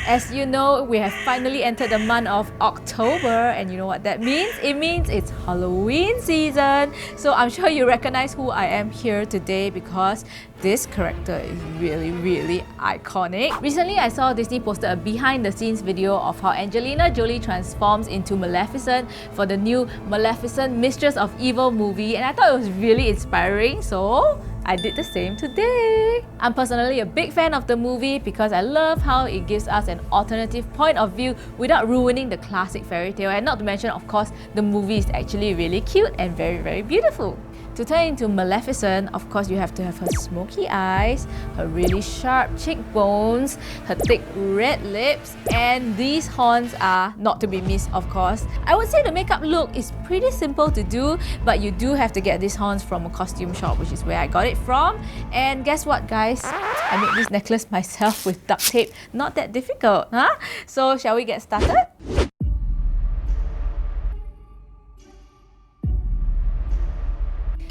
As you know, we have finally entered the month of October, and you know what that means? It means it's Halloween season. So I'm sure you recognize who I am here today because this character is really iconic. Recently, I saw Disney posted a behind-the-scenes video of how Angelina Jolie transforms into Maleficent for the new Maleficent Mistress of Evil movie, and I thought it was really inspiring, so I did the same today. I'm personally a big fan of the movie because I love how it gives us an alternative point of view without ruining the classic fairy tale, and not to mention, of course, the movie is actually really cute and very beautiful. To turn into Maleficent, of course, you have to have her smoky eyes, her really sharp cheekbones, her thick red lips, and these horns are not to be missed, of course. I would say the makeup look is pretty simple to do, but you do have to get these horns from a costume shop, which is where I got it from. And guess what, guys? I made this necklace myself with duct tape. Not that difficult, huh? So shall we get started?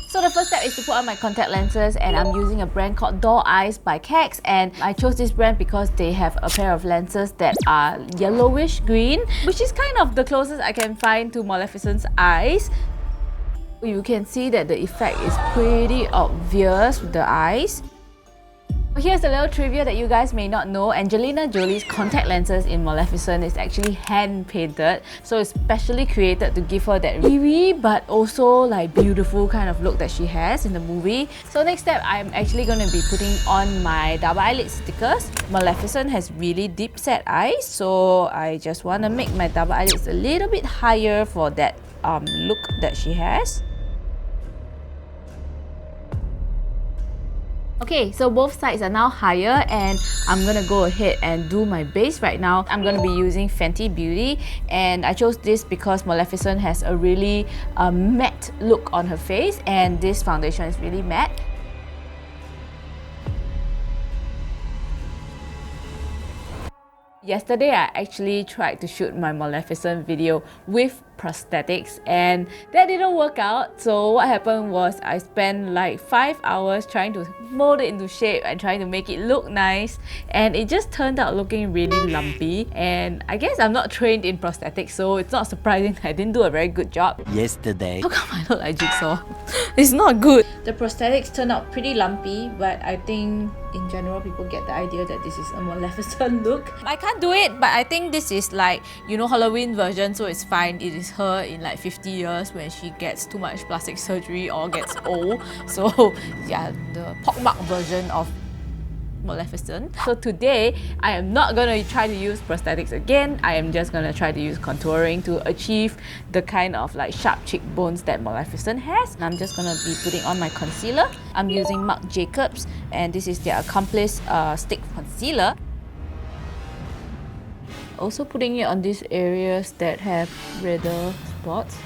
So the first step is to put on my contact lenses, and I'm using a brand called Doll Eyes by Xiaxue, and I chose this brand because they have a pair of lenses that are yellowish green, which is kind of the closest I can find to Maleficent's eyes. You can see that the effect is pretty obvious with the eyes. Here's a little trivia that you guys may not know. Angelina Jolie's contact lenses in Maleficent is actually hand-painted, so it's specially created to give her that eerie but also like beautiful kind of look that she has in the movie. So next step, I'm actually going to be putting on my double eyelid stickers. Maleficent has really deep set eyes, so I just want to make my double eyelids a little bit higher for that look that she has. Okay, so both sides are now higher, and I'm gonna go ahead and do my base right now. I'm gonna be using Fenty Beauty, and I chose this because Maleficent has a really matte look on her face, and this foundation is really matte. Yesterday, I actually tried to shoot my Maleficent video with prosthetics, and that didn't work out. So what happened was I spent like 5 hours trying to mold it into shape and trying to make it look nice, and it just turned out looking really lumpy. And I guess I'm not trained in prosthetics, so it's not surprising I didn't do a very good job. Yesterday. How come I look like Jigsaw? It's not good. The prosthetics turned out pretty lumpy, but I think in general people get the idea that this is a Maleficent look. I can't do it, but I think this is like, you know, Halloween version, so it's fine. It is her in like 50 years when she gets too much plastic surgery or gets old. So yeah, the pockmark version of Maleficent. So today, I am not going to try to use prosthetics again. I am just going to try to use contouring to achieve the kind of like sharp cheekbones that Maleficent has. I'm just going to be putting on my concealer. I'm using Marc Jacobs, and this is their Accomplice Stick Concealer. Also putting it on these areas that have redder spots.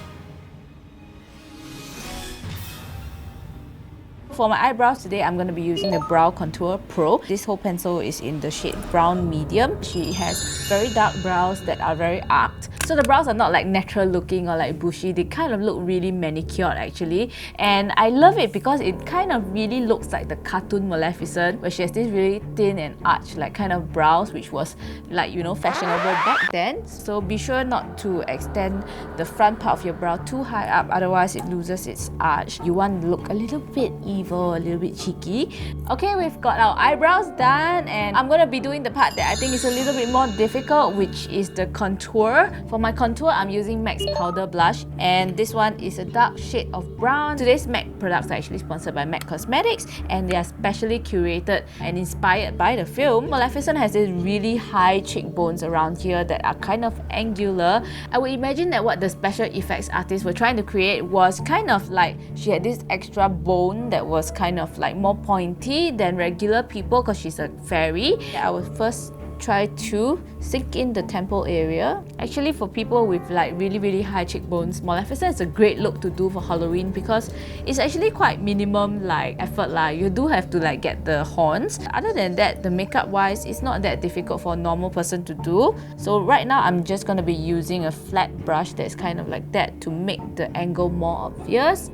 For my eyebrows today, I'm going to be using the Brow Contour Pro. This whole pencil is in the shade Brown Medium. She has very dark brows that are very arched. So the brows are not like natural looking or like bushy. They kind of look really manicured actually. And I love it because it kind of really looks like the cartoon Maleficent, where she has this really thin and arched like kind of brows, which was like, you know, fashionable back then. So be sure not to extend the front part of your brow too high up, otherwise it loses its arch. You want to look a little bit evil, a little bit cheeky. Okay, we've got our eyebrows done, and I'm going to be doing the part that I think is a little bit more difficult, which is the contour. For my contour, I'm using MAC's Powder Blush, and this one is a dark shade of brown. Today's MAC products are actually sponsored by MAC Cosmetics, and they are specially curated and inspired by the film. Maleficent has these really high cheekbones around here that are kind of angular. I would imagine that what the special effects artists were trying to create was kind of like she had this extra bone that was kind of like more pointy than regular people because she's a fairy. I will first try to sink in the temple area. Actually, for people with like really high cheekbones, Maleficent is a great look to do for Halloween because it's actually quite minimum like effort lah. You do have to like get the horns. Other than that, the makeup wise, it's not that difficult for a normal person to do. So right now, I'm just going to be using a flat brush that's kind of like that to make the angle more obvious.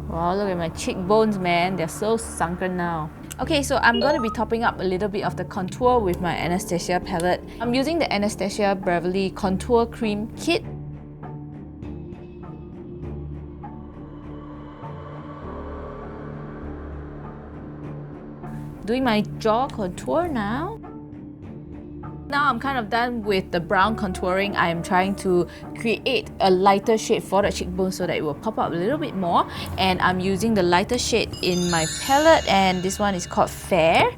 Wow, look at my cheekbones, man. They're so sunken now. Okay, so I'm going to be topping up a little bit of the contour with my Anastasia palette. I'm using the Anastasia Beverly Contour Cream Kit. Doing my jaw contour now. Now I'm kind of done with the brown contouring. I am trying to create a lighter shade for the cheekbone so that it will pop up a little bit more. And I'm using the lighter shade in my palette, and this one is called Fair.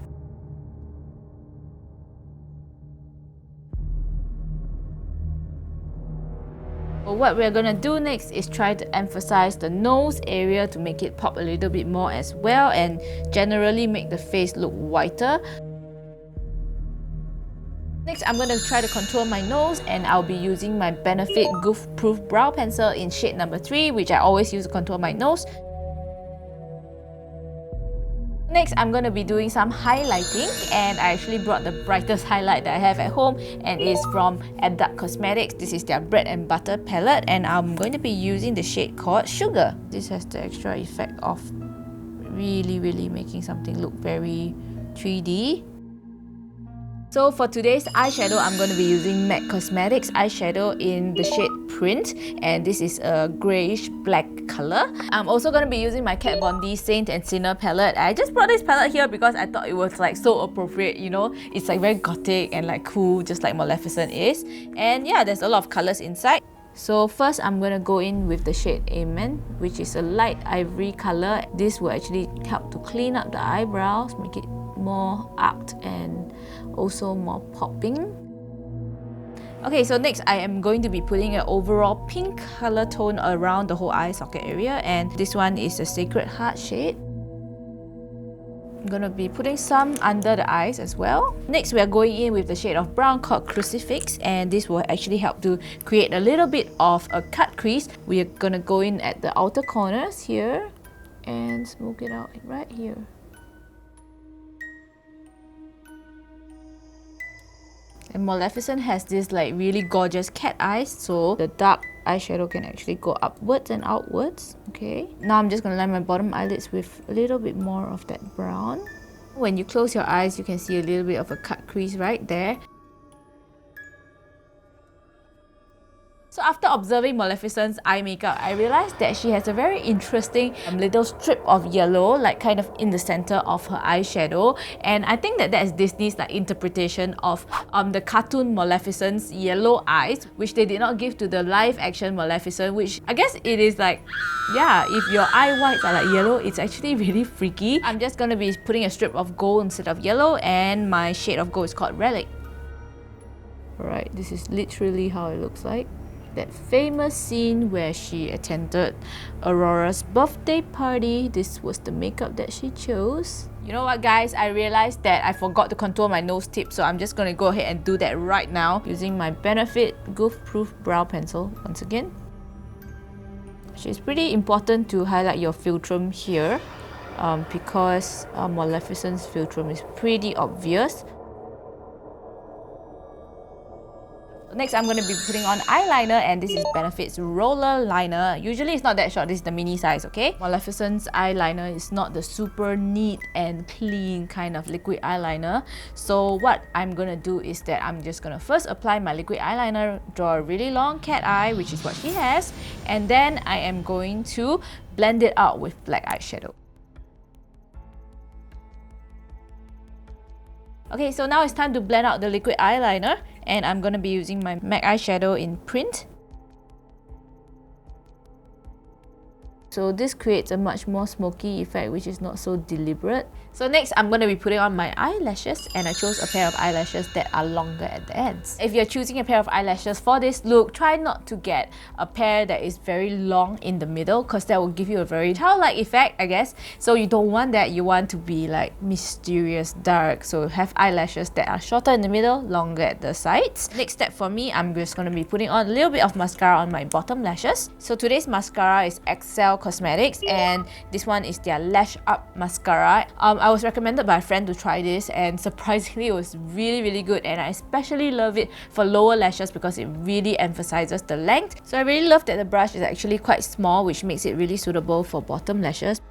What we're gonna do next is try to emphasize the nose area to make it pop a little bit more as well, and generally make the face look whiter. Next, I'm going to try to contour my nose, and I'll be using my Benefit Goof Proof Brow Pencil in shade number 3, which I always use to contour my nose. Next, I'm going to be doing some highlighting, and I actually brought the brightest highlight that I have at home, and it's from Dark Cosmetics. This is their Bread and Butter palette, and I'm going to be using the shade called Sugar. This has the extra effect of really making something look very 3D. So for today's eyeshadow, I'm going to be using MAC Cosmetics eyeshadow in the shade Print, and this is a greyish black color. I'm also going to be using my Kat Von D Saint and Sinner palette. I just brought this palette here because I thought it was like so appropriate, you know. It's like very gothic and like cool, just like Maleficent is. And yeah, there's a lot of colors inside. So first, I'm going to go in with the shade Amen, which is a light ivory color. This will actually help to clean up the eyebrows, make it more arched and also more popping. Okay, so next I am going to be putting an overall pink color tone around the whole eye socket area, and this one is a Sacred Heart shade. I'm going to be putting some under the eyes as well. Next, we are going in with the shade of brown called Crucifix, and this will actually help to create a little bit of a cut crease. We are going to go in at the outer corners here and smoke it out right here. And Maleficent has this like really gorgeous cat eyes, so the dark eyeshadow can actually go upwards and outwards. Okay, now I'm just going to line my bottom eyelids with a little bit more of that brown. When you close your eyes, you can see a little bit of a cut crease right there. So after observing Maleficent's eye makeup, I realized that she has a very interesting little strip of yellow, like kind of in the center of her eyeshadow. And I think that that is Disney's like interpretation of the cartoon Maleficent's yellow eyes, which they did not give to the live action Maleficent, which I guess it is like, yeah, if your eye whites are like yellow, it's actually really freaky. I'm just going to be putting a strip of gold instead of yellow, and my shade of gold is called Relic. Alright, this is literally how it looks like. That famous scene where she attended Aurora's birthday party. This was the makeup that she chose. You know what, guys? I realized that I forgot to contour my nose tip, so I'm just going to go ahead and do that right now using my Benefit Goof Proof Brow Pencil once again. It's pretty important to highlight your philtrum here because Maleficent's philtrum is pretty obvious. Next, I'm going to be putting on eyeliner, and this is Benefit's Roller Liner. Usually it's not that short, this is the mini size, okay? Maleficent's eyeliner is not the super neat and clean kind of liquid eyeliner. So what I'm going to do is that I'm just going to first apply my liquid eyeliner, draw a really long cat eye, which is what she has, and then I am going to blend it out with black eyeshadow. Okay, so now it's time to blend out the liquid eyeliner, and I'm going to be using my MAC eyeshadow in Print. So this creates a much more smoky effect, which is not so deliberate. So next, I'm going to be putting on my eyelashes, and I chose a pair of eyelashes that are longer at the ends. If you're choosing a pair of eyelashes for this look, try not to get a pair that is very long in the middle, because that will give you a very childlike effect, I guess. So you don't want that. You want to be like mysterious, dark. So have eyelashes that are shorter in the middle, longer at the sides. Next step for me, I'm just going to be putting on a little bit of mascara on my bottom lashes. So today's mascara is Excel Cosmetics, and this one is their Lash Up Mascara. I was recommended by a friend to try this, and surprisingly it was really good, and I especially love it for lower lashes because it really emphasizes the length. So I really love that the brush is actually quite small, which makes it really suitable for bottom lashes.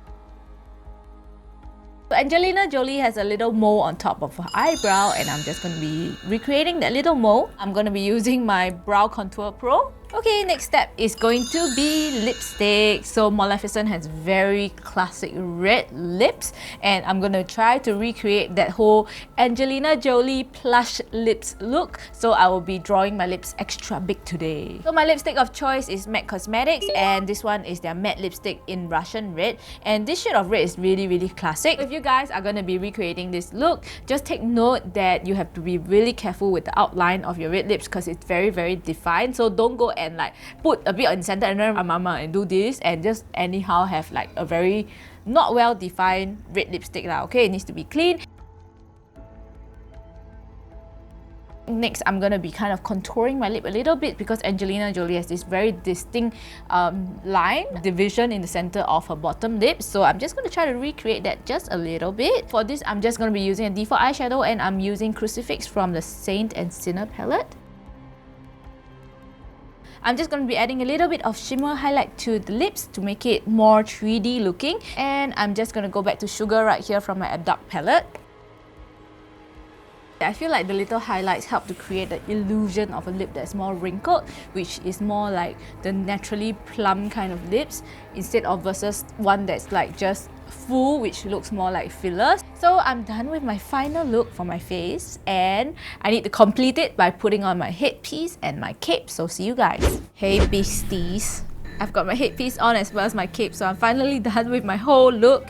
So Angelina Jolie has a little mole on top of her eyebrow, and I'm just going to be recreating that little mole. I'm going to be using my Brow Contour Pro. Okay, next step is going to be lipstick. So Maleficent has very classic red lips, and I'm gonna try to recreate that whole Angelina Jolie plush lips look. So I will be drawing my lips extra big today. So my lipstick of choice is MAC Cosmetics, and this one is their matte lipstick in Russian red. And this shade of red is really classic. If you guys are gonna be recreating this look, just take note that you have to be really careful with the outline of your red lips because it's very defined. So don't go and like put a bit in center and then and do this and just anyhow have like a very not well defined red lipstick lah. Okay, it needs to be clean. Next, I'm gonna be kind of contouring my lip a little bit because Angelina Jolie has this very distinct line division in the center of her bottom lip. So I'm just gonna try to recreate that just a little bit. For this, I'm just gonna be using a default eyeshadow, and I'm using Crucifix from the Saint and Sinner palette. I'm just going to be adding a little bit of shimmer highlight to the lips to make it more 3D looking. And I'm just going to go back to Sugar right here from my Abduct palette. I feel like the little highlights help to create the illusion of a lip that's more wrinkled, which is more like the naturally plump kind of lips instead of versus one that's like just full, which looks more like fillers. So I'm done with my final look for my face, and I need to complete it by putting on my headpiece and my cape. So see you guys. Hey beasties. I've got my headpiece on as well as my cape, so I'm finally done with my whole look.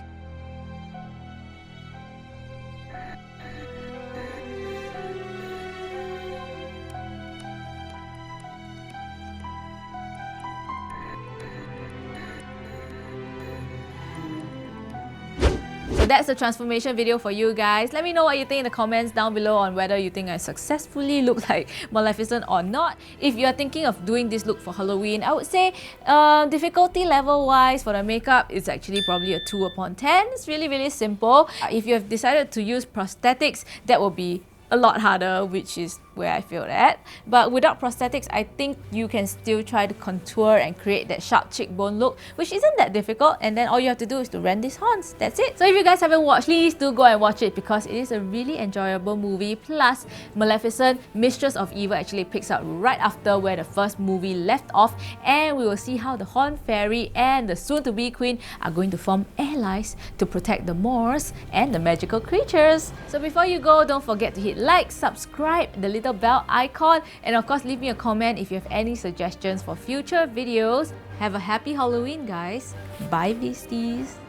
So that's the transformation video for you guys. Let me know what you think in the comments down below on whether you think I successfully look like Maleficent or not. If you are thinking of doing this look for Halloween, I would say difficulty level wise for the makeup, it's actually probably a 2/10. It's really simple. If you have decided to use prosthetics, that will be a lot harder, which is where I feel at. But without prosthetics, I think you can still try to contour and create that sharp cheekbone look, which isn't that difficult. And then all you have to do is to rend these horns. That's it. So if you guys haven't watched, please do go and watch it because it is a really enjoyable movie. Plus, Maleficent, Mistress of Evil actually picks up right after where the first movie left off, and we will see how the Horn Fairy and the soon-to-be Queen are going to form allies to protect the Moors and the magical creatures. So before you go, don't forget to hit like, subscribe, the little bell icon, and of course leave me a comment if you have any suggestions for future videos. Have a happy Halloween, guys. Bye, beasties.